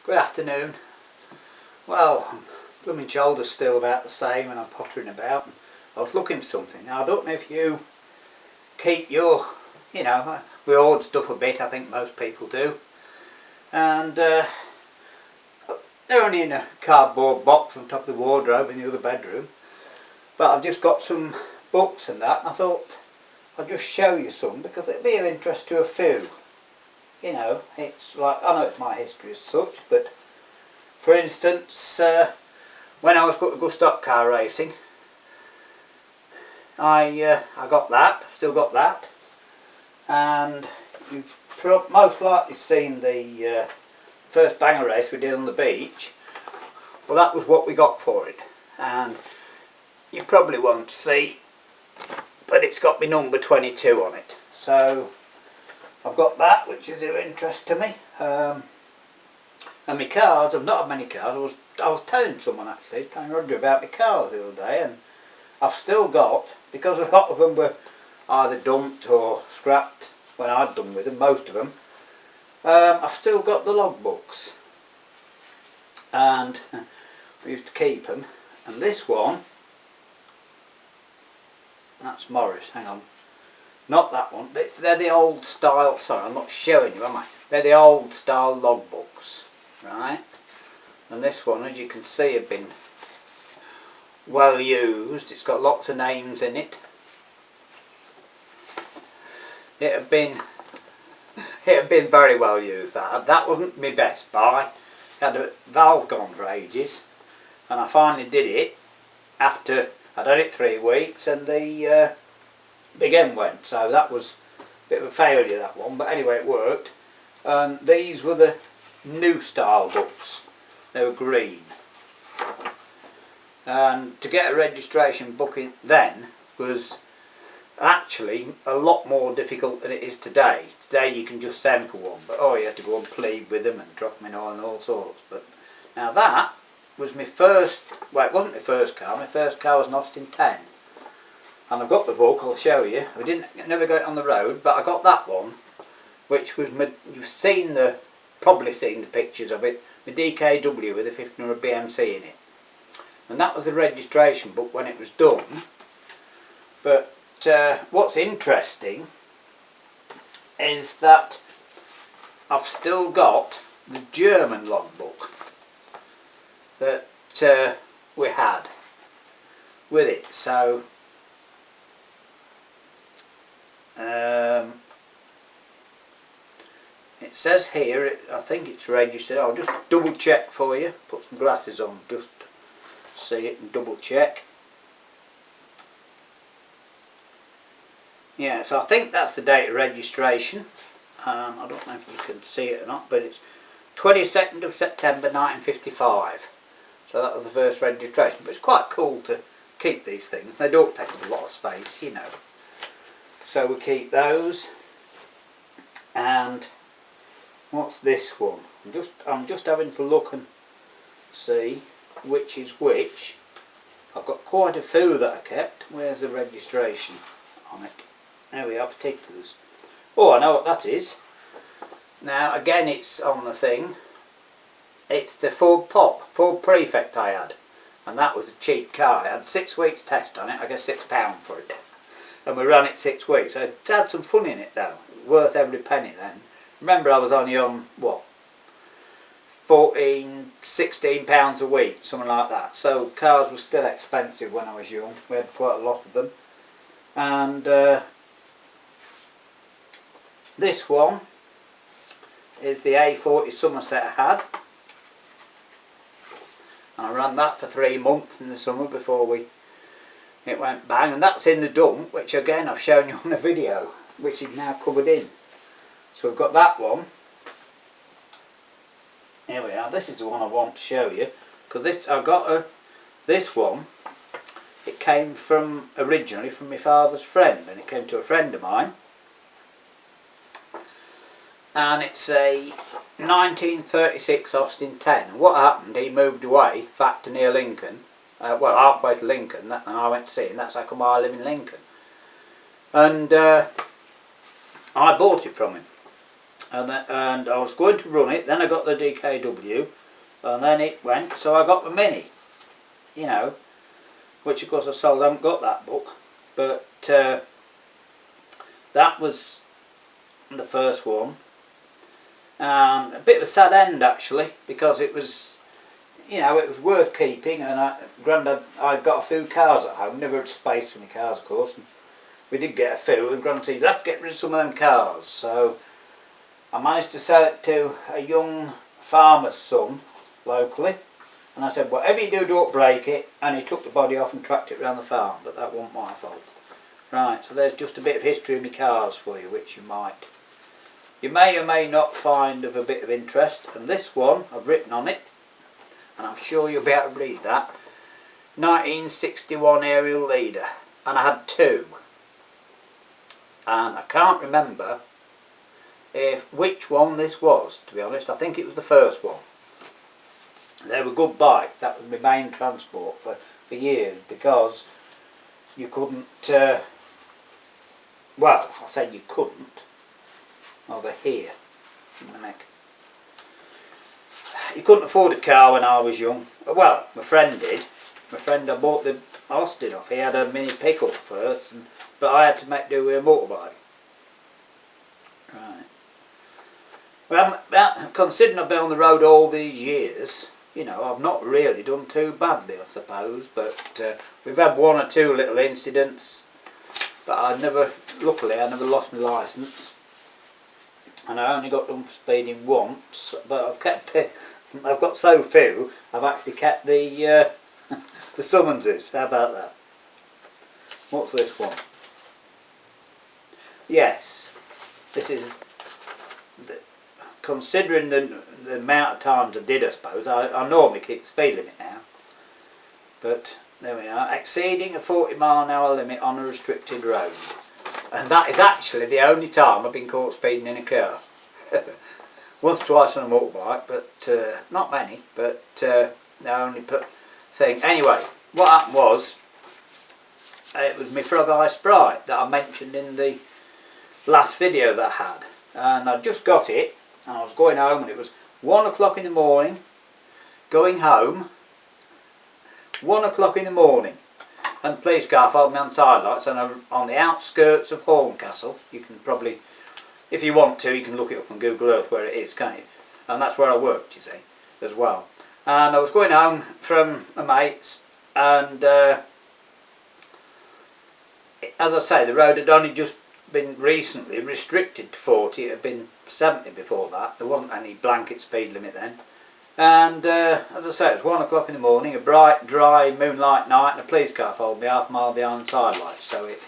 Good afternoon. Well, blooming shoulder's still about the same and I'm pottering about. I was looking for something. Now I don't know if you keep your, we hoard stuff a bit, I think most people do. And they're only in a cardboard box on top of the wardrobe in the other bedroom. But I've just got some books and that, and I thought I'd just show you some because it'd be of interest to a few. It's like, I know it's my history as such, but for instance, when I was going to go stock car racing, I got that, still got that, and you've most likely seen the first banger race we did on the beach. Well, that was what we got for it, and you probably won't see, but it's got my number 22 on it, so I've got that, which is of interest to me. And my cars, I've not had many cars. I was telling someone actually, telling Roger about my cars the other day, and I've still got, because a lot of them were either dumped or scrapped when I'd done with them, most of them, I've still got the logbooks, and we used to keep them. And this one, that's Morris, hang on. Not that one, they're the old style, sorry I'm not showing you am I? They're the old style logbooks, right? And this one, as you can see, have been well used. It's got lots of names in it. It had been very well used. That wasn't my best buy. I had a valve gone for ages, and I finally did it after I'd had it 3 weeks, and the big end went, so that was a bit of a failure, that one, but anyway it worked. And these were the new style books. They were green, and to get a registration book in then was actually a lot more difficult than it is today. Today you can just sample one, but you had to go and plead with them and drop them in oil and all sorts. But now that was my first, well, it wasn't my first car was an Austin 10. And I've got the book, I'll show you. Never got it on the road, but I got that one, which was you've probably seen the pictures of it, my DKW with a 1500 BMC in it. And that was the registration book when it was done. But what's interesting is that I've still got the German logbook that we had with it. So it says here, I think it's registered. I'll just double check for you, put some glasses on just to see it and double check. Yeah, so I think that's the date of registration. I don't know if you can see it or not, but it's 22nd of September 1955. So that was the first registration. But it's quite cool to keep these things. They don't take up a lot of space, So we keep those. And what's this one? I'm just having to look and see which is which. I've got quite a few that I kept. Where's the registration on it? There we are, particulars. Oh, I know what that is. Now again, it's on the thing. It's the Ford Prefect I had, and that was a cheap car. I had 6 weeks test on it. I got £6 for it, and we ran it 6 weeks. It had some fun in it though. Worth every penny then. Remember, I was only on what, £16 a week, something like that. So cars were still expensive when I was young. We had quite a lot of them. And this one is the A40 Somerset I had. I ran that for 3 months in the summer before it went bang, and that's in the dump, which again I've shown you on the video, which is now covered in. So we've got that one. Here we are. This is the one I want to show you, because I got this one. It came originally from my father's friend, and it came to a friend of mine. And it's a 1936 Austin 10. And what happened, he moved away back to near Lincoln, well, halfway to Lincoln, and I went to see him. That's how come I live in Lincoln. And I bought it from him. and I was going to run it. Then I got the DKW, and then it went. So I got the Mini, you know, which of course I sold. I haven't got that book, but that was the first one. A bit of a sad end actually, because it was, you know, it was worth keeping, and Grandad, I got a few cars at home. Never had space for my cars, of course. And we did get a few, and Grandad said, let's get rid of some of them cars. So I managed to sell it to a young farmer's son locally, and I said, whatever you do, don't break it. And he took the body off and tracked it around the farm, but that wasn't my fault. Right, so there's just a bit of history of my cars for you, which you may or may not find of a bit of interest. And this one, I've written on it, and I'm sure you'll be able to read that, 1961 Aerial Leader, and I had two. And I can't remember which one this was, to be honest. I think it was the first one. They were good bikes. That was my main transport for years, because you couldn't, well, I said you couldn't. Oh, they're here in my neck. You couldn't afford a car when I was young. Well, my friend did. My friend I bought the Austin off. He had a Mini pickup first, but I had to make do with a motorbike. Right. Well, considering I've been on the road all these years, you know, I've not really done too badly, I suppose. But we've had one or two little incidents, but luckily I never lost my licence. And I only got done for speeding once, but I've kept it. I've got so few, I've actually kept the the summonses. How about that? What's this one? Yes, this is, considering the amount of times I did, I suppose, I normally keep the speed limit now. But there we are, exceeding a 40-mile-an-hour limit on a restricted road. And that is actually the only time I've been caught speeding in a car. Once, twice on a motorbike, but not many, but the only thing. Anyway, what happened was, it was my Frog Eye Sprite that I mentioned in the last video that I had. And I just got it, and I was going home, and it was 1 o'clock in the morning, going home, 1 o'clock in the morning. And the police car followed me on side lights, and I'm on the outskirts of Horncastle. You can probably, if you want to, you can look it up on Google Earth where it is, can't you? And that's where I worked, you see, as well. And I was going home from my mates, and as I say, the road had only just been recently restricted to 40. It had been 70 before that. There wasn't any blanket speed limit then. And as I say, it was 1 o'clock in the morning, a bright, dry, moonlight night, and a police car followed me half a mile behind side lights. So it,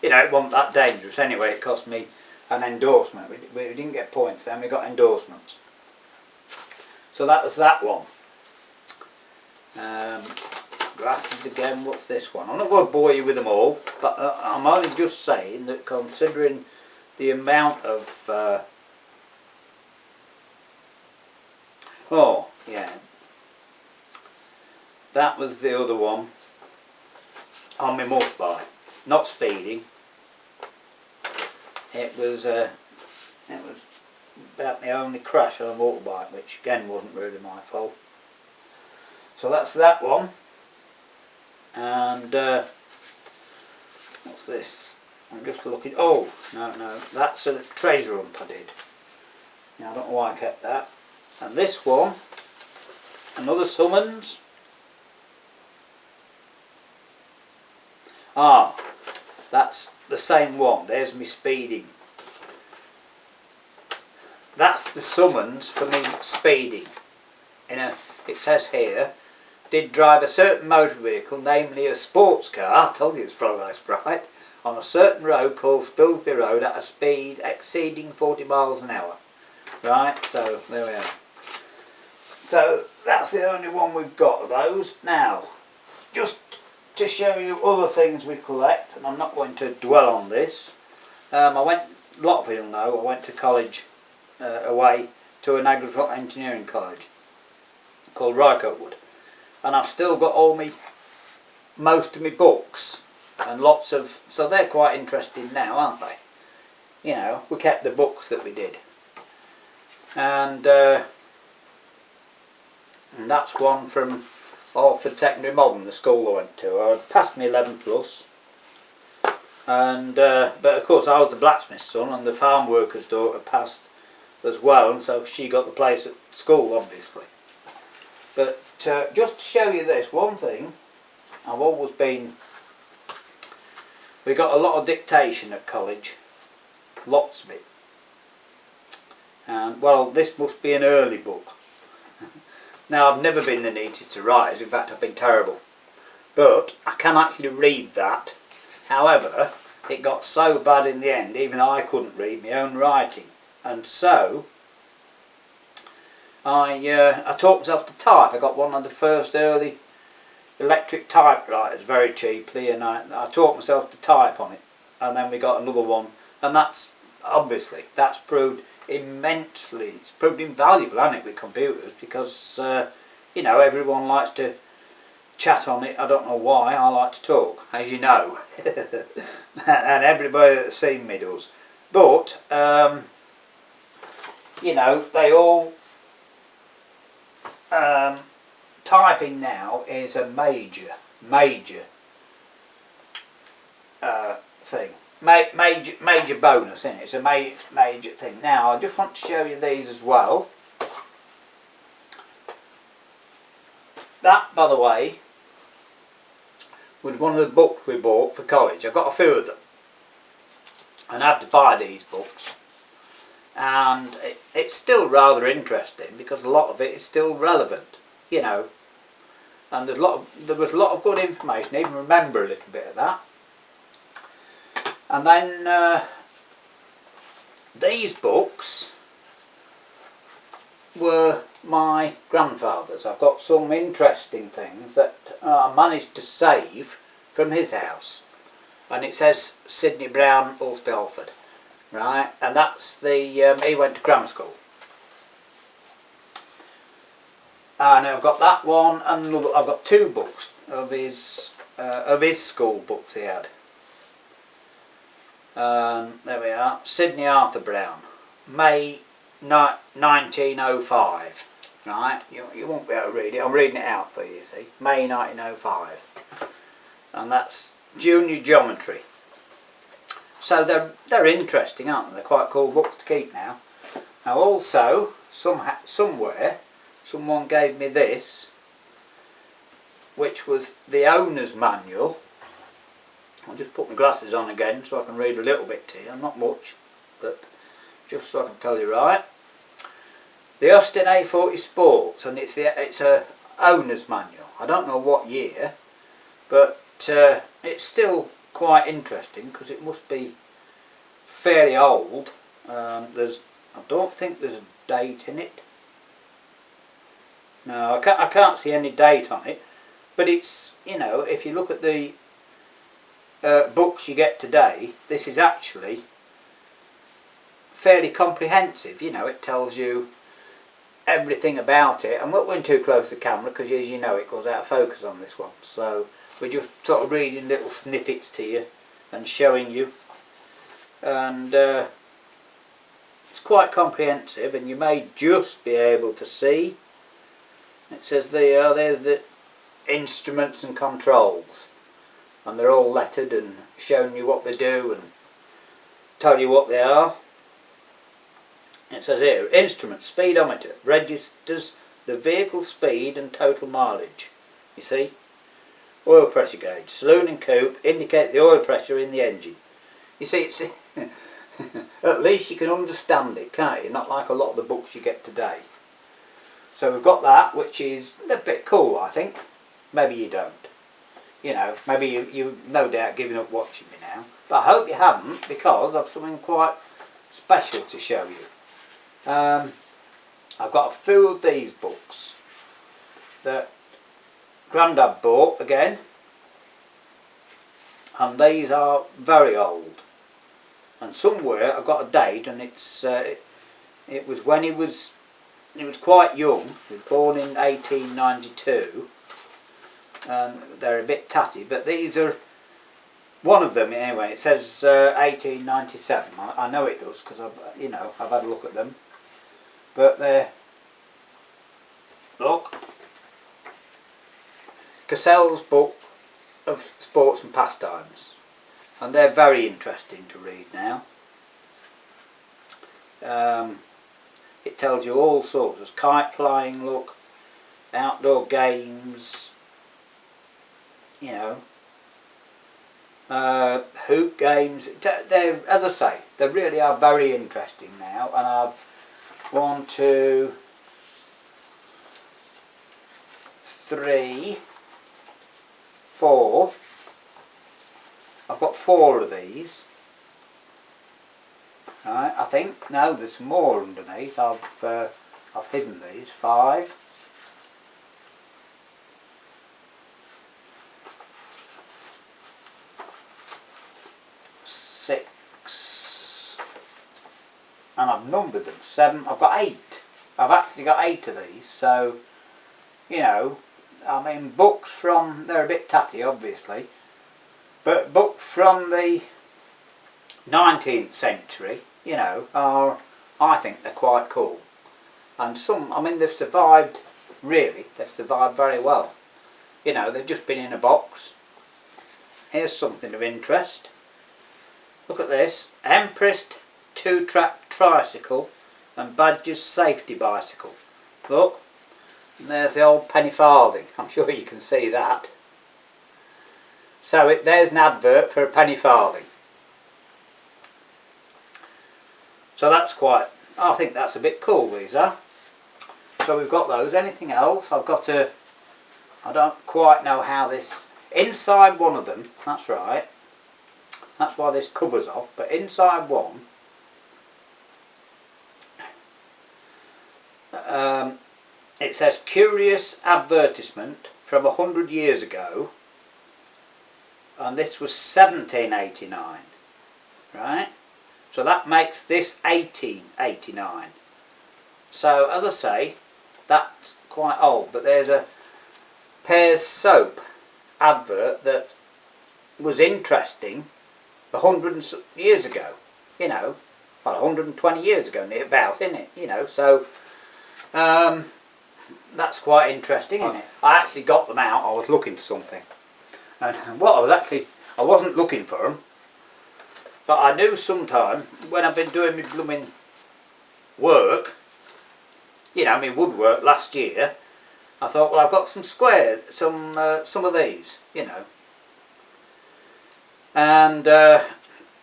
you know, it wasn't that dangerous. Anyway, it cost me an endorsement. We didn't get points then, we got endorsements. So that was that one. Glasses again, what's this one? I'm not going to bore you with them all, but I'm only just saying that considering the amount of oh, yeah. That was the other one on my motorbike. Not speeding. It was about my only crash on a motorbike, which again wasn't really my fault. So that's that one. And what's this? I'm just looking. Oh, no, that's a treasure hunt I did. Now I don't know why I kept that. And this one, another summons. Ah, that's the same one. There's me speeding. That's the summons for me speeding. It says here, did drive a certain motor vehicle, namely a sports car, I told you it's Frog Eye Sprite, on a certain road called Spilsby Road at a speed exceeding 40 miles an hour. Right, so there we are. So that's the only one we've got of those. Now, just to show you other things we collect, and I'm not going to dwell on this. A lot of you know, I went to college away to an agricultural engineering college called Rycote, and I've still got most of my books and lots of, so they're quite interesting now, aren't they? You know, we kept the books that we did. and that's one from Alford Secondary Modern, the school I went to. I passed my 11 plus, and but of course I was the blacksmith's son, and the farm worker's daughter passed as well, and so she got the place at school, obviously. But just to show you this one thing, I've always been. We got a lot of dictation at college, lots of it. And well, this must be an early book. Now, I've never been the neatest to write, in fact I've been terrible. But I can actually read that. However, it got so bad in the end, even I couldn't read my own writing. And so, I taught myself to type. I got one of the first early electric typewriters very cheaply, and I taught myself to type on it. And then we got another one, and that's, obviously, that's proved immensely, it's proved invaluable, hasn't it, with computers, because you know, everyone likes to chat on it. I don't know why, I like to talk, as you know. And everybody that's seen me does. But you know, they all typing now is a major thing. Major bonus, isn't it? It's a major thing. Now, I just want to show you these as well. That, by the way, was one of the books we bought for college. I got a few of them, and I had to buy these books. And it's still rather interesting because a lot of it is still relevant, you know. And there was a lot of good information. I even remember a little bit of that. And then these books were my grandfather's. I've got some interesting things that I managed to save from his house. And it says Sidney Brown, Ulsby Alford. Right, and that's the, he went to grammar school. And I've got that one, and another, I've got two books of his school books he had. There we are, Sidney Arthur Brown, May 1905. Right, you won't be able to read it, I'm reading it out for you, you see. May 1905. And that's junior geometry. So they're interesting, aren't they? They're quite cool books to keep now. Now also, somewhere, someone gave me this, which was the owner's manual. I'll just put my glasses on again so I can read a little bit to you. Not much, but just so I can tell you right. The Austin A40 Sports, and it's a owner's manual. I don't know what year, but it's still quite interesting because it must be fairly old. I don't think there's a date in it. No, I can't see any date on it. But it's, you know, if you look at the books you get today, this is actually fairly comprehensive. You know, it tells you everything about it. I'm not going too close to the camera because, as you know, it goes out of focus on this one. So we're just sort of reading little snippets to you and showing you. And it's quite comprehensive, and you may just be able to see. It says there's the instruments and controls, and they're all lettered and showing you what they do and tell you what they are. It says here, instrument speedometer registers the vehicle speed and total mileage. You see? Oil pressure gauge, saloon and coupe indicate the oil pressure in the engine. You see, it's at least you can understand it, can't you? Not like a lot of the books you get today. So we've got that, which is a bit cool, I think. Maybe you don't. You know, maybe you no doubt given up watching me now. But I hope you haven't, because I've something quite special to show you. I've got a few of these books that Grandad bought again, and these are very old. And somewhere I've got a date, and it's it was when he was quite young. He was born in 1892, and they're a bit tatty. But these are one of them anyway. It says 1897. I know it does because I've had a look at them. but they're, look, Cassell's book of sports and pastimes, and they're very interesting to read now. It tells you all sorts of kite flying, look, outdoor games, you know, hoop games. They're, as I say, they really are very interesting now, and I've 1, 2, 3, 4. I've got 4 of these. Right, I think. No, there's more underneath. I've hidden these. 5. 6. And I've numbered them. 7. I've got 8. I've actually got 8 of these. So, you know, I mean, books from, they're a bit tatty obviously, but books from the 19th century, you know, are, I think they're quite cool. And some, I mean, they've survived, really, they've survived very well. You know, they've just been in a box. Here's something of interest. Look at this, Empress 2-track tricycle and Badger's safety bicycle. Look, and there's the old penny farthing. I'm sure you can see that. So there's an advert for a penny farthing. So that's quite, I think that's a bit cool, these are. So we've got those. Anything else? I've got a, I don't quite know how this, inside one of them, that's right, that's why this cover's off, but inside one, it says curious advertisement from 100 years ago, and this was 1789, right? So that makes this 1889. So as I say, that's quite old, but there's a Pears soap advert that was interesting 100 years ago, you know, well 120 years ago near about, isn't it, you know, so that's quite interesting, isn't it? I actually got them out, I was looking for something, and what I wasn't looking for them, but I knew sometime when I've been doing my blooming work, you know, my woodwork last year, I thought, well, I've got some square, some of these, you know, and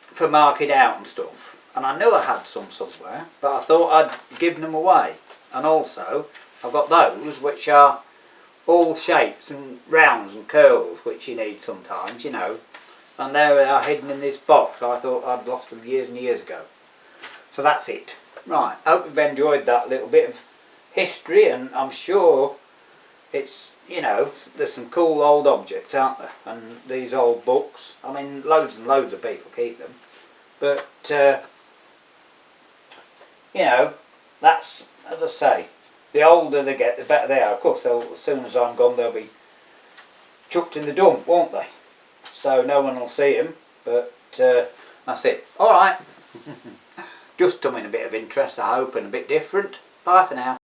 for marking out and stuff, and I knew I had some somewhere, but I thought I'd given them away. And also I've got those which are all shapes and rounds and curls which you need sometimes, you know, and there they are hidden in this box. I thought I'd lost them years and years ago. So that's it. Right, I hope you've enjoyed that little bit of history, and I'm sure it's, you know, there's some cool old objects, aren't there? And these old books, I mean, loads and loads of people keep them, but you know, that's, as I say, the older they get, the better they are. Of course, as soon as I'm gone, they'll be chucked in the dump, won't they? So no one will see them, but that's it. Alright, just something a bit of interest, I hope, and a bit different. Bye for now.